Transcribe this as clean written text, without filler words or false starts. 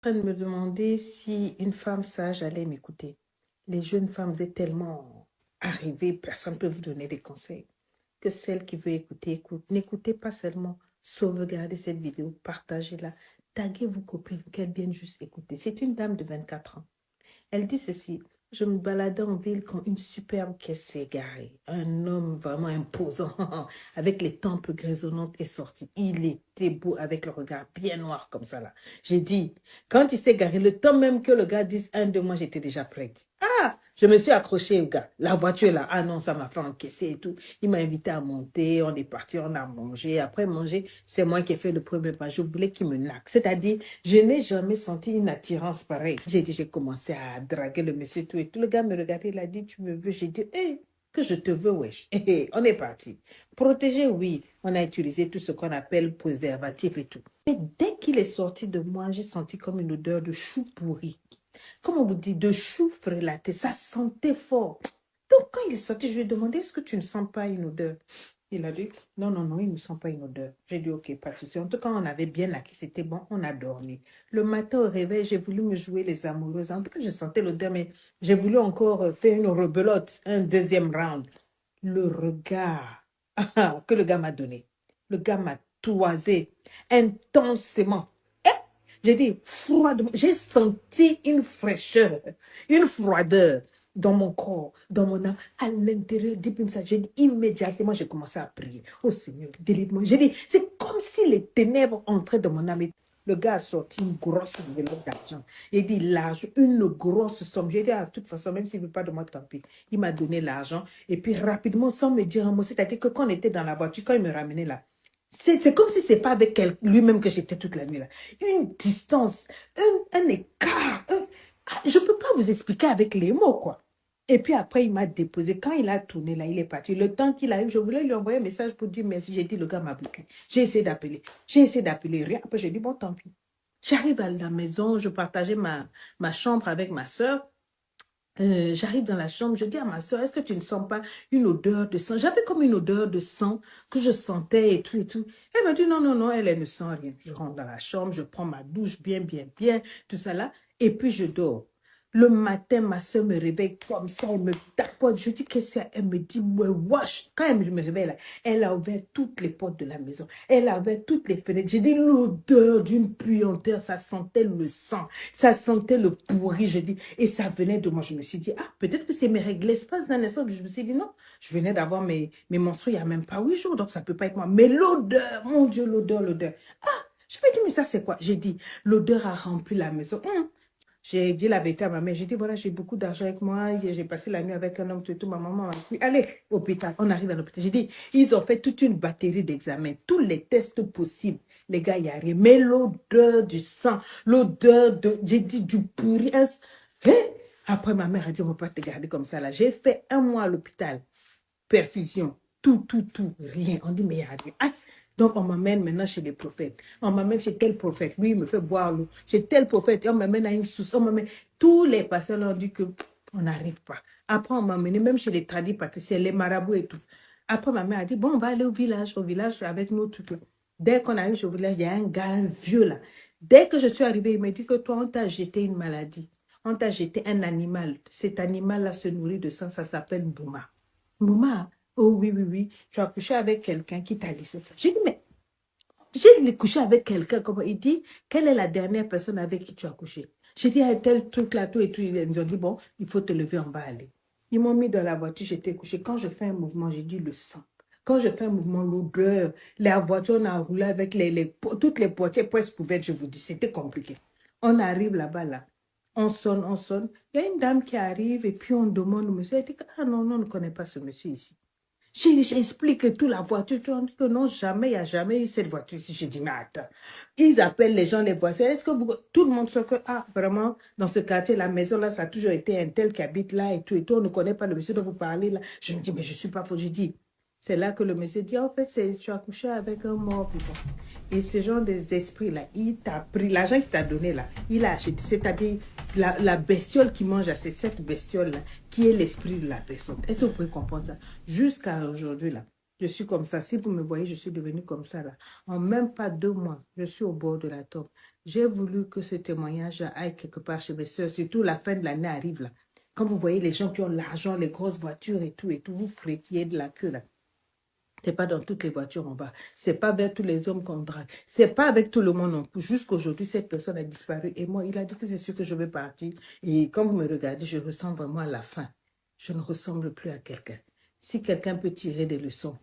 train de me demander si une femme sage allait m'écouter. Les jeunes femmes, vous êtes tellement arrivées, personne ne peut vous donner des conseils. Que celle qui veut écouter, écoute. N'écoutez pas seulement, sauvegardez cette vidéo, partagez-la, taguez vos copines qu'elles viennent juste écouter. C'est une dame de 24 ans. Elle dit ceci: je me baladais en ville quand une superbe caisse s'est garée. Un homme vraiment imposant, avec les tempes grisonnantes, est sorti. Il était beau avec le regard bien noir comme ça là. J'ai dit, quand il s'est garé, le temps même que le gars dise un de moi, j'étais déjà prête. Ah, je me suis accrochée au gars. La voiture là, ah non, ça m'a fait encaisser et tout. Il m'a invité à monter, on est parti, on a mangé. Après manger, c'est moi qui ai fait le premier pas. Je voulais qu'il me naque. C'est-à-dire, je n'ai jamais senti une attirance pareille. J'ai commencé à draguer le monsieur tout et tout. Le gars me regardait, il a dit, tu me veux? J'ai dit, hey, que je te veux, wesh. On est parti. Protégé, oui. On a utilisé tout ce qu'on appelle préservatif et tout. Mais dès qu'il est sorti de moi, j'ai senti comme une odeur de chou pourri. Comment on vous dit, de chou frélaté. Ça sentait fort. Donc, quand il est sorti, je lui ai demandé, est-ce que tu ne sens pas une odeur? Il a dit, non, non, non, il ne sent pas une odeur. J'ai dit, ok, pas de souci. En tout cas, on avait bien acquis, c'était bon, on a dormi. Le matin au réveil, j'ai voulu me jouer les amoureuses. En tout cas, je sentais l'odeur, mais j'ai voulu encore faire une rebelote, un deuxième round. Le regard que le gars m'a donné. Le gars m'a toisé intensément. J'ai dit, froidement, j'ai senti une fraîcheur, une froideur dans mon corps, dans mon âme, à l'intérieur ça. J'ai dit, immédiatement, j'ai commencé à prier. Oh Seigneur, délivre-moi. J'ai dit, c'est comme si les ténèbres entraient dans mon âme. Le gars a sorti une grosse enveloppe d'argent. Il dit, l'argent, une grosse somme. J'ai dit, de toute façon, même s'il ne veut pas de moi, tant pis. Il m'a donné l'argent. Et puis, rapidement, sans me dire un mot, c'est-à-dire que quand on était dans la voiture, quand il me ramenait là, c'est comme si c'est pas avec lui-même que j'étais toute la nuit là. Une distance, un écart. Je peux pas vous expliquer avec les mots, quoi. Et puis après, il m'a déposé. Quand il a tourné là, il est parti. Le temps qu'il arrive, je voulais lui envoyer un message pour dire merci. J'ai dit, le gars m'a bloqué. J'ai essayé d'appeler. J'ai essayé d'appeler. Rien. Après, j'ai dit, bon, tant pis. J'arrive à la maison, je partageais ma chambre avec ma soeur. J'arrive dans la chambre, je dis à ma soeur, est-ce que tu ne sens pas une odeur de sang? J'avais comme une odeur de sang que je sentais et tout et tout. Elle me dit, non, non, non, elle ne sent rien. Je rentre dans la chambre, je prends ma douche bien, bien, bien, tout ça là, et puis je dors. Le matin, ma soeur me réveille comme ça, elle me tapote. Je dis, qu'est-ce que c'est? Elle me dit, ouais, wesh. Quand elle me réveille là, elle a ouvert toutes les portes de la maison. Elle a ouvert toutes les fenêtres. J'ai dit, l'odeur d'une puanteur, ça sentait le sang. Ça sentait le pourri, je dis. Et ça venait de moi. Je me suis dit, ah, peut-être que c'est mes règles l'espace d'un instant. Je me suis dit, non. Je venais d'avoir mes menstrues il n'y a même pas 8 jours, donc ça ne peut pas être moi. Mais l'odeur, mon Dieu, l'odeur, l'odeur. Ah, je me dis, mais ça c'est quoi? J'ai dit, l'odeur a rempli la maison. J'ai dit la vérité à ma mère. J'ai dit, voilà, j'ai beaucoup d'argent avec moi. J'ai passé la nuit avec un homme, tout, tout. Ma maman m'a dit, allez, hôpital. On arrive à l'hôpital. J'ai dit, ils ont fait toute une batterie d'examens, tous les tests possibles. Les gars, il n'y a rien. Mais l'odeur du sang, l'odeur de, j'ai dit, du pourri. Hein? Après, ma mère a dit, on ne peut pas te garder comme ça là. J'ai fait 1 mois à l'hôpital. Perfusion, tout, rien. On dit, mais il n'y a rien. Ah, donc, on m'amène maintenant chez les prophètes. On m'amène chez tel prophète. Lui, il me fait boire l'eau. Chez tel prophète, on m'amène à une source. On m'amène. Tous les pasteurs ont dit qu'on n'arrive pas. Après, on m'a amené même chez les tradis pâtissiers, les marabouts et tout. Après, ma mère a dit, bon, on va aller au village avec nos trucs. Dès qu'on arrive au village, il y a un gars, un vieux là. Dès que je suis arrivée, il m'a dit que toi, on t'a jeté une maladie. On t'a jeté un animal. Cet animal-là se nourrit de sang, ça s'appelle Bouma. Bouma, oh oui, oui, oui, tu as couché avec quelqu'un qui t'a laissé ça. J'ai dit, mais j'ai couché avec quelqu'un, comment il dit, quelle est la dernière personne avec qui tu as couché? J'ai dit, tel truc là, tout et tout. Ils ont dit, bon, il faut te lever, on va aller. Ils m'ont mis dans la voiture, j'étais couché. Quand je fais un mouvement, j'ai dit le sang. Quand je fais un mouvement, l'odeur, la voiture, on a roulé avec toutes les portières presque ouvertes, je vous dis, c'était compliqué. On arrive là-bas, là. On sonne, on sonne. Il y a une dame qui arrive et puis on demande au monsieur. Elle dit, ah non, non, on ne connaît pas ce monsieur ici. J'explique toute la voiture, on dit que non, jamais, il n'y a jamais eu cette voiture ici. J'ai dit, mais attends, ils appellent les gens, les voisins. Est-ce que tout le monde sait que, ah, vraiment, dans ce quartier, la maison là, ça a toujours été un tel qui habite là et tout, on ne connaît pas le monsieur dont vous parlez là. Je me dis, mais je ne suis pas faux. J'ai dit, c'est là que le monsieur dit, en fait, tu as couché avec un mort vivant. Et ce genre des esprits-là, il t'a pris, l'argent qu'il t'a donné là, il a acheté, c'est-à-dire la bestiole qui mange, c'est cette bestiole-là, qui est l'esprit de la personne. Est-ce que vous pouvez comprendre ça? Jusqu'à aujourd'hui, là, je suis comme ça. Si vous me voyez, je suis devenue comme ça, là. En même pas 2 mois, je suis au bord de la tombe. J'ai voulu que ce témoignage aille quelque part chez mes soeurs, surtout la fin de l'année arrive là. Quand vous voyez les gens qui ont l'argent, les grosses voitures et tout, vous frétillez de la queue là. C'est pas dans toutes les voitures on va. C'est pas vers tous les hommes qu'on drague. C'est pas avec tout le monde non plus. Jusqu'aujourd'hui, cette personne a disparu. Et moi, il a dit que c'est sûr que je vais partir. Et quand vous me regardez, je ressemble vraiment à la fin. Je ne ressemble plus à quelqu'un. Si quelqu'un peut tirer des leçons,